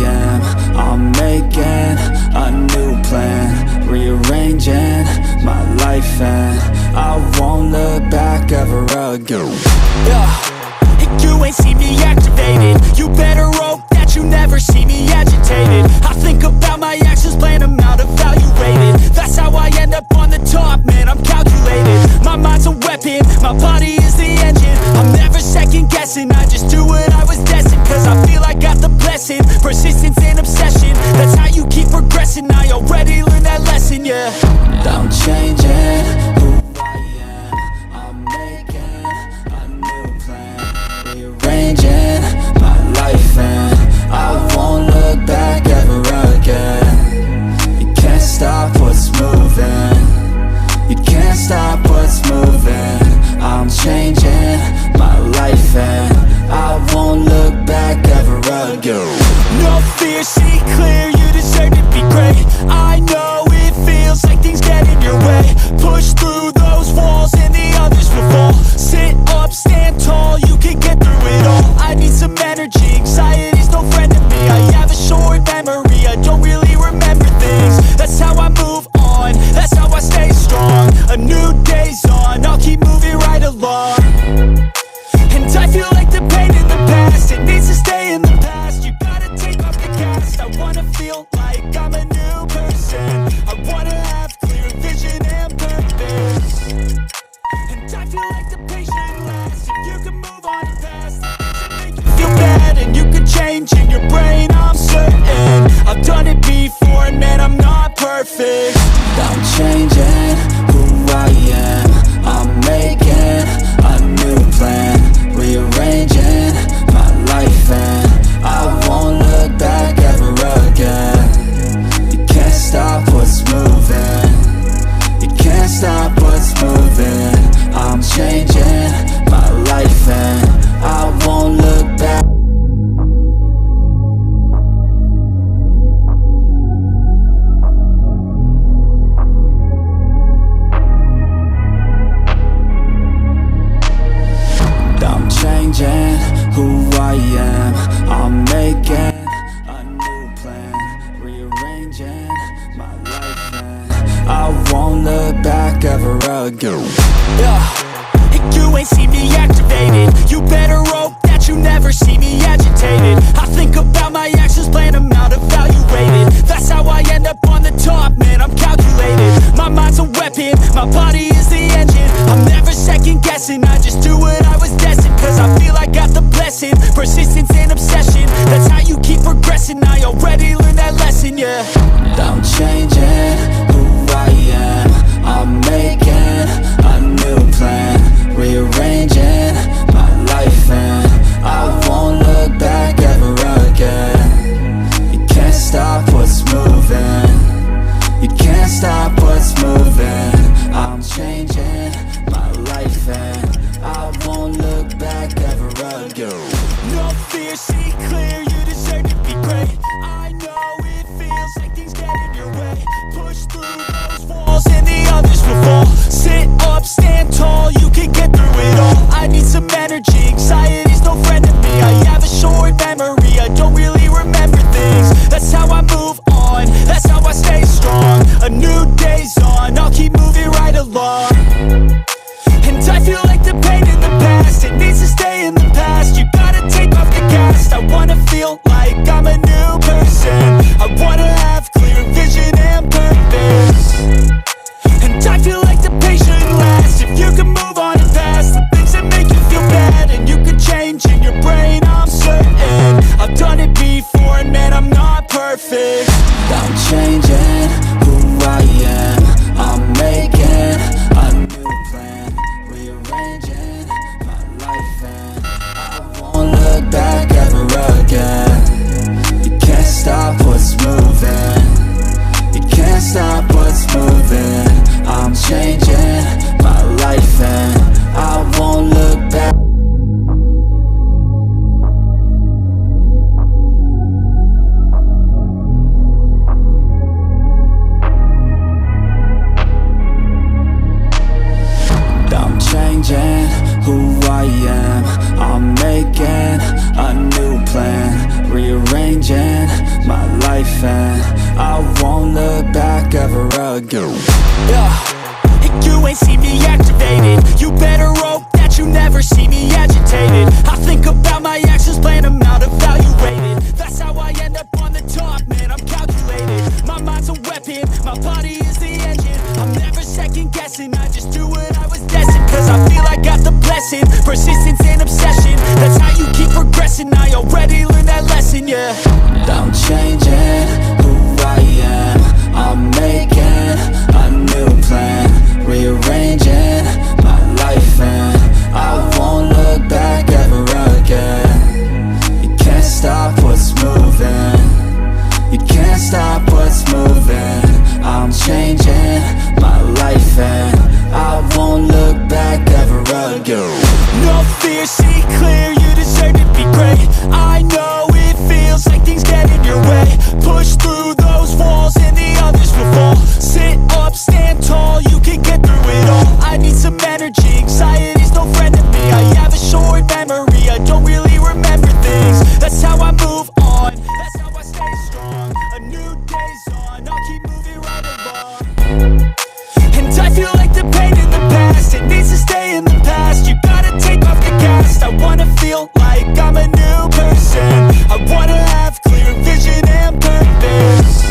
am. I'm making a new plan, rearranging my life, and I won't look back ever again. You ain't see me activated. You better hope that you never see me agitated. I think about my actions, plan them out, evaluated. That's how I end up on the top, man, I'm calculated. My mind's a weapon, my body is the engine. I'm never second guessing, I just do what I was destined. Cause I feel I got the blessing, persistence and obsession. That's how you keep progressing, I already learned that lesson, yeah. I'm changing who I am. I'm making a new plan, rearranging my life, and I won't look back ever again. You can't stop what's moving, you can't stop what's moving. I'm changing my life, and I won't look back ever again. No fear, see clear, you deserve to be great. I know it feels like things get in your way. Push through those walls and the others will fall. Sit up, stand tall, you can get through it all. I need some energy, anxiety's no friend to me. I have a short memory, I don't really remember things. That's how I move on, that's how I stay strong. A new day's on, I'll keep moving right along. And I feel like the pain in the past, it needs to stay in the past. You gotta take off the cast. I wanna feel like I'm a new person. I wanna have clear vision and purpose. And I feel like the patient lasts. If you can move on past the things that make you feel bad, and you can change in your brain, I'm certain. I've done it before, and man, I'm not perfect. I'm changing who I am. I'm making a new plan, rearranging my life, and I won't look back ever again. You can't stop what's moving, you can't stop what's moving. I'm changing my life, and I won't look back. I'm changing who I am. I'm making a new plan, rearranging my life, and I won't look back ever again. You ain't see me activated. You better hope that you never see me agitated. I think about my actions, plan them out, evaluated. That's how I end up on the top, man, I'm calculated. My mind's a weapon, my body is the engine. I'm never second guessing, I just do what I was destined. Cause I feel I got the blessing, persistence and obsession. That's how you keep progressing, I already learned that lesson, yeah. I'm changing who I am. I'm making a new plan, rearranging my life, and I won't look back ever again. You can't stop what's moving, you can't stop what's moving. I'm changing my life, and I won't look back ever again. No fear, see clear, you deserve to be great. I know it feels like things get in your way. Push through those walls and the others will fall. Sit up, stand tall, you can get through it all. I need some energy, anxiety's no friend to me. I have a short memory, I don't really remember things. That's how I move on, that's how I stay strong. A new day's on, I'll keep moving right along. And I feel like the pain in the past, it needs to stay in the past. You gotta take off the cast. I wanna feel like I'm a new person. I wanna have clear vision and purpose. And I feel like the patient lasts. If you can move on past the things that make you feel bad, and you can change in your brain, I'm certain. I've done it before, and man, I'm not perfect. I'm changing who I am. I'm making a new plan, rearranging my life, and I won't look back ever again. You can't stop what's moving, my life, and I won't look back ever again. You ain't see me activated. You better hope that you never see me agitated. I think about my actions, plan them out, evaluated. That's how I end up on the top, man, I'm calculated. My mind's a weapon, my body is the engine. I'm never second guessing, I just do what I was destined. Cause I feel I got the blessing, persistence and obsession. That's how you keep progressing, I already learned that lesson, yeah. I'm changing who I am, I'm making a new plan, rearranging my life, and I won't look back ever again. You can't stop what's moving, you can't stop what's moving. I'm changing my life, and I won't look back ever again. No fear, see clear, you deserve to be great. I know it feels like things get in your way. Push through those walls and the others will fall. Sit up, stand tall, you can get through it all. I need some energy, anxiety's no friend to me. I have a short memory, I don't really remember things. That's how I move on, that's how I stay strong. A new day's on, I'll keep moving right along. And I feel like the pain in the past, it needs to stay in the past. You gotta take off the cast. I wanna feel like I'm a new person. I wanna have clear vision and purpose.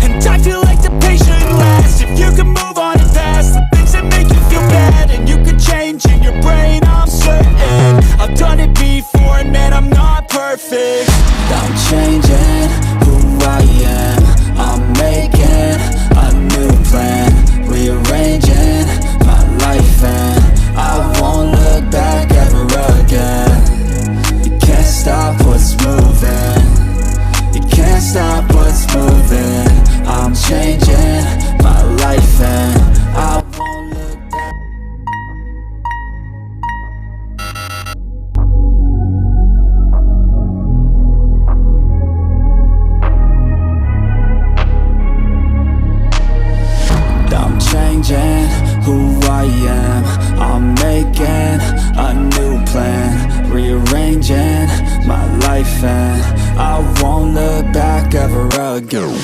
And I feel like the pain shouldn't last. If you can move on and past the things that make you feel bad, and you can change in your brain, I'm certain. I've done it before and man, I'm not perfect. I'm changing who I am, I'm making a new plan, rearranging my life, and I won't look back ever again. You can't stop what's moving, you can't stop what's moving. I'm changing my life, and I won't look back. I'm changing who I am, I'm making a new plan, rearranging my life, and I won't look back ever again.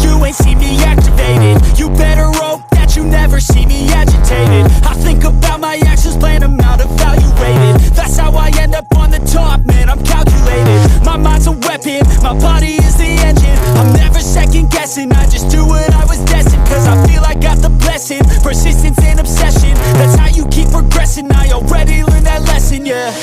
You ain't see me activated. You better hope that you never see me agitated. I think about my actions, plan them out, evaluated. That's how I end up on the top, man, I'm calculated. My mind's a weapon, my body is the engine. I'm never second guessing, I just do what I was destined. Cause I feel I got the blessing, persistence and obsession. That's how you keep progressing, I already learned that lesson, yeah.